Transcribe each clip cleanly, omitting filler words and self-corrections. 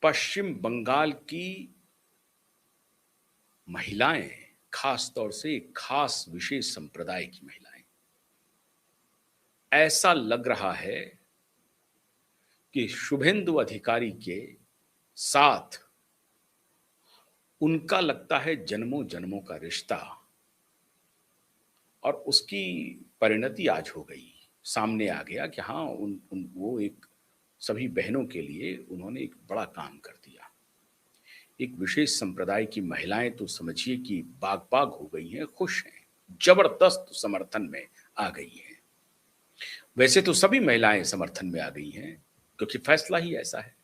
पश्चिम बंगाल की महिलाएं, खास तौर से एक खास विशेष संप्रदाय की महिलाएं, ऐसा लग रहा है कि शुभेंदु अधिकारी के साथ उनका लगता है जन्मों जन्मों का रिश्ता, और उसकी परिणति आज हो गई। सामने आ गया कि हाँ, वो एक सभी बहनों के लिए उन्होंने एक बड़ा काम कर दिया। एक विशेष संप्रदाय की महिलाएं तो समझिए कि बाग-बाग हो गई हैं, खुश हैं, जबरदस्त समर्थन में आ गई हैं। वैसे तो सभी महिलाएं समर्थन में आ गई हैं, क्योंकि फैसला ही ऐसा है।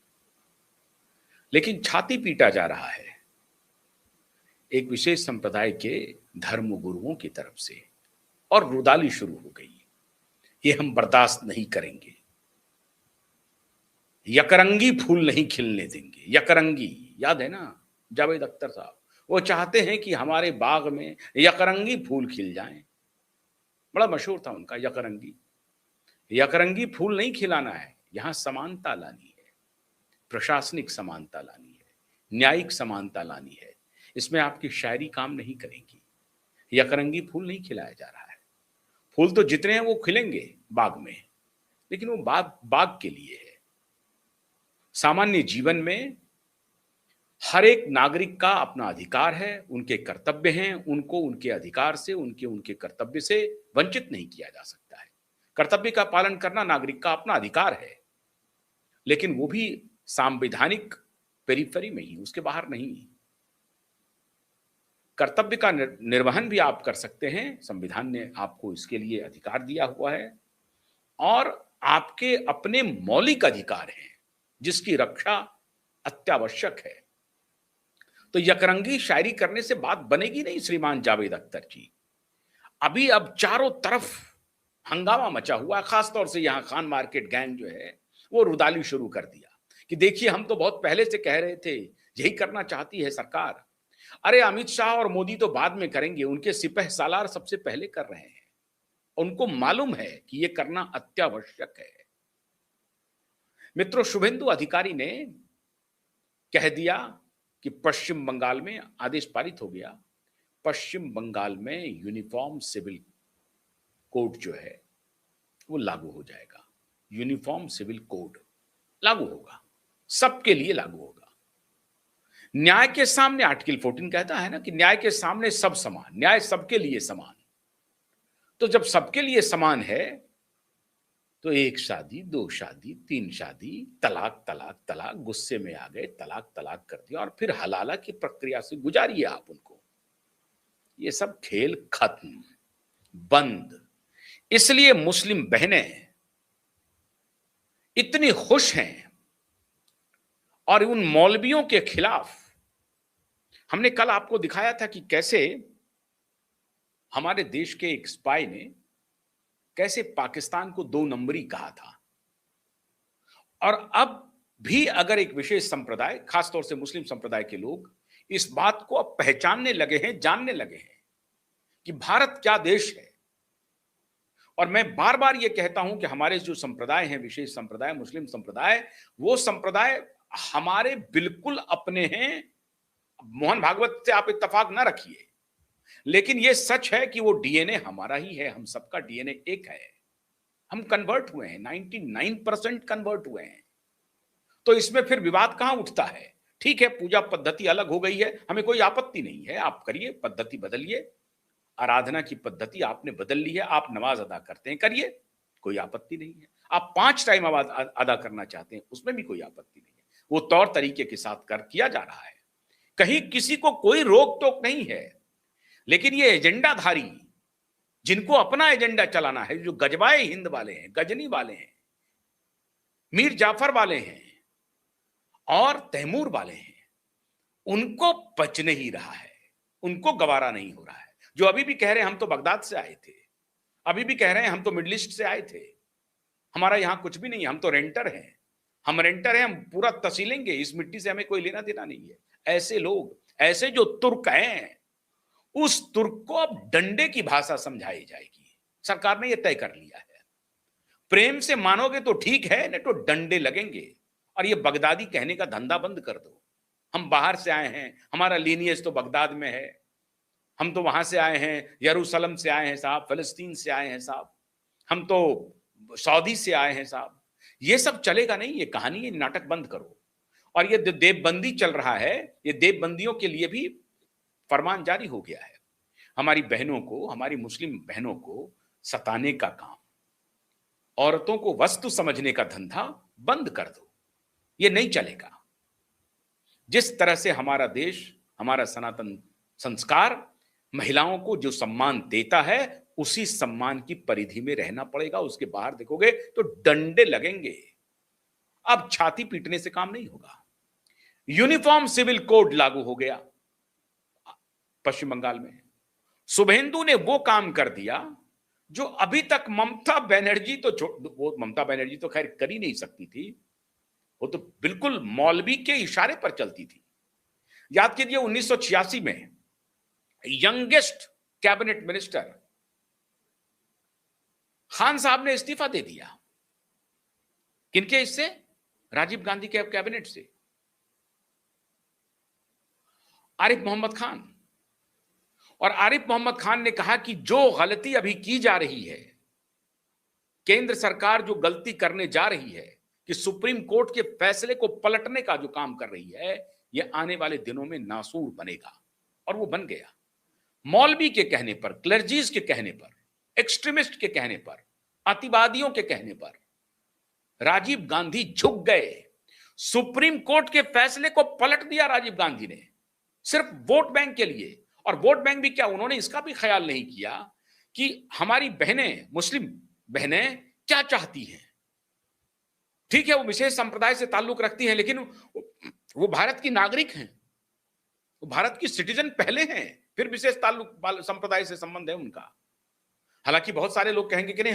लेकिन छाती पीटा जा रहा है एक विशेष संप्रदाय के धर्म गुरुओं की तरफ से, और रुदाली शुरू हो गई। ये हम बर्दाश्त नहीं करेंगे, यकरंगी फूल नहीं खिलने देंगे। यकरंगी याद है ना, जावेद अख्तर साहब, वो चाहते हैं कि हमारे बाग में यकरंगी फूल खिल जाएं। बड़ा मशहूर था उनका यकरंगी। यकरंगी फूल नहीं खिलाना है, यहां समानता लानी है, प्रशासनिक समानता लानी है, न्यायिक समानता लानी है। इसमें आपकी शायरी काम नहीं करेगी। यकरंगी फूल नहीं खिलाया जा रहा है। फूल तो जितने हैं वो खिलेंगे बाग में, लेकिन वो बाग बाग के लिए है। सामान्य जीवन में हर एक नागरिक का अपना अधिकार है, उनके कर्तव्य हैं, उनको उनके अधिकार से, उनके उनके कर्तव्य से वंचित नहीं किया जा सकता है। कर्तव्य का पालन करना नागरिक का अपना अधिकार है, लेकिन वो भी संवैधानिक पेरिफेरी में ही, उसके बाहर नहीं। कर्तव्य का निर्वहन भी आप कर सकते हैं, संविधान ने आपको इसके लिए अधिकार दिया हुआ है, और आपके अपने मौलिक अधिकार हैं जिसकी रक्षा अत्यावश्यक है। तो यकरंगी शायरी करने से बात बनेगी नहीं श्रीमान जावेद अख्तर जी। अब चारों तरफ हंगामा मचा हुआ है, खासतौर से यहां खान मार्केट गैंग जो है वो रुदाली शुरू कर दिया कि देखिए, हम तो बहुत पहले से कह रहे थे, यही करना चाहती है सरकार। अरे अमित शाह और मोदी तो बाद में करेंगे, उनके सिपह सालार सबसे पहले कर रहे हैं। उनको मालूम है कि ये करना अत्यावश्यक है। मित्रों, शुभेंदु अधिकारी ने कह दिया कि पश्चिम बंगाल में आदेश पारित हो गया, पश्चिम बंगाल में यूनिफॉर्म सिविल कोड जो है वो लागू हो जाएगा। यूनिफॉर्म सिविल कोड लागू होगा, सबके लिए लागू होगा। न्याय के सामने आर्टिकल 14 कहता है ना कि न्याय के सामने सब समान, न्याय सबके लिए समान। तो जब सबके लिए समान है, तो एक शादी, दो शादी, तीन शादी, तलाक तलाक तलाक, गुस्से में आ गए, तलाक तलाक कर दिया, और फिर हलाला की प्रक्रिया से गुजारिए आप उनको। ये सब खेल खत्म, बंद। इसलिए मुस्लिम बहनें इतनी खुश हैं, और उन मौलवियों के खिलाफ हमने कल आपको दिखाया था कि कैसे हमारे देश के एक स्पाई ने कैसे पाकिस्तान को 2 नंबरी कहा था। और अब भी अगर एक विशेष संप्रदाय, खासतौर से मुस्लिम संप्रदाय के लोग इस बात को अब पहचानने लगे हैं, जानने लगे हैं कि भारत क्या देश है। और मैं बार बार ये कहता हूं कि हमारे जो संप्रदाय हैं, विशेष संप्रदाय, मुस्लिम संप्रदाय, वो संप्रदाय हमारे बिल्कुल अपने हैं। मोहन भागवत से आप इत्तेफाक ना रखिए, लेकिन ये सच है कि वो डीएनए हमारा ही है, हम सबका डीएनए एक है। हम कन्वर्ट हुए हैं, 99% कन्वर्ट हुए हैं। तो इसमें फिर विवाद कहां उठता है? ठीक है, पूजा पद्धति अलग हो गई है, हमें कोई आपत्ति नहीं है, आप करिए, पद्धति बदलिए, आराधना की पद्धति आपने बदल ली है, आप नमाज अदा करते हैं, करिए, कोई आपत्ति नहीं है। आप 5 टाइम अदा करना चाहते हैं, उसमें भी कोई आपत्ति नहीं है। वो तौर तरीके के साथ किया जा रहा है, कहीं किसी को कोई रोक टोक नहीं है। लेकिन ये एजेंडाधारी, जिनको अपना एजेंडा चलाना है, जो गजबाए हिंद वाले हैं, गजनी वाले हैं, मीर जाफर वाले हैं और तैमूर वाले हैं, उनको बच नहीं रहा है, उनको गवारा नहीं हो रहा है। जो अभी भी कह रहे हैं हम तो बगदाद से आए थे, अभी भी कह रहे हैं हम तो मिडिल ईस्ट से आए थे, हमारा यहां कुछ भी नहीं, हम तो रेंटर हैं, हम रेंटर हैं, हम पूरा तसीलेंगे, इस मिट्टी से हमें कोई लेना देना नहीं है। ऐसे लोग, ऐसे जो तुर्क हैं, उस तुर्क को अब डंडे की भाषा समझाई जाएगी। सरकार ने यह तय कर लिया है। प्रेम से मानोगे तो ठीक है, नहीं तो डंडे लगेंगे। और ये बगदादी कहने का धंधा बंद कर दो। हम बाहर से आए हैं, हमारा लीनिएज तो बगदाद में है, हम तो वहां से आए हैं, यरूशलेम से आए हैं साहब, फिलिस्तीन से आए हैं साहब, हम तो सऊदी से आए हैं साहब। ये सब चलेगा नहीं, ये कहानी, ये नाटक बंद करो। और ये देवबंदी चल रहा है, ये देवबंदियों के लिए भी फरमान जारी हो गया है। हमारी बहनों को, हमारी मुस्लिम बहनों को सताने का काम, औरतों को वस्तु समझने का धंधा बंद कर दो, ये नहीं चलेगा। जिस तरह से हमारा देश, हमारा सनातन संस्कार महिलाओं को जो सम्मान देता है, उसी सम्मान की परिधि में रहना पड़ेगा। उसके बाहर देखोगे तो डंडे लगेंगे। अब छाती पीटने से काम नहीं होगा। यूनिफॉर्म सिविल कोड लागू हो गया पश्चिम बंगाल में। शुभेंदु ने वो काम कर दिया जो अभी तक ममता बनर्जी तो वो ममता बनर्जी तो खैर कर ही नहीं सकती थी, वो तो बिल्कुल मौलवी के इशारे पर चलती थी। याद कीजिए 1986 में यंगेस्ट कैबिनेट मिनिस्टर खान साहब ने इस्तीफा दे दिया। किनके हिस्से? राजीव गांधी के कैबिनेट से। आरिफ मोहम्मद खान। और आरिफ मोहम्मद खान ने कहा कि जो गलती अभी की जा रही है, केंद्र सरकार जो गलती करने जा रही है कि सुप्रीम कोर्ट के फैसले को पलटने का जो काम कर रही है, यह आने वाले दिनों में नासूर बनेगा। और वो बन गया। मौलवी के कहने पर, क्लर्जीज के कहने पर, एक्सट्रीमिस्ट के कहने पर, अतिवादियों के कहने पर राजीव गांधी झुक गए। सुप्रीम कोर्ट के फैसले को पलट दिया राजीव गांधी ने, सिर्फ वोट बैंक के लिए। और वोट बैंक भी क्या, उन्होंने इसका भी ख्याल नहीं किया कि हमारी बहनें, मुस्लिम बहनें क्या चाहती हैं। ठीक है, वो विशेष संप्रदाय से ताल्लुक रखती हैं, लेकिन वो भारत की नागरिक हैं, वो भारत की सिटीजन पहले हैं, फिर विशेष ताल्लुक संप्रदाय से संबंध है उनका। हालांकि बहुत सारे लोग कहेंगे कि नहीं,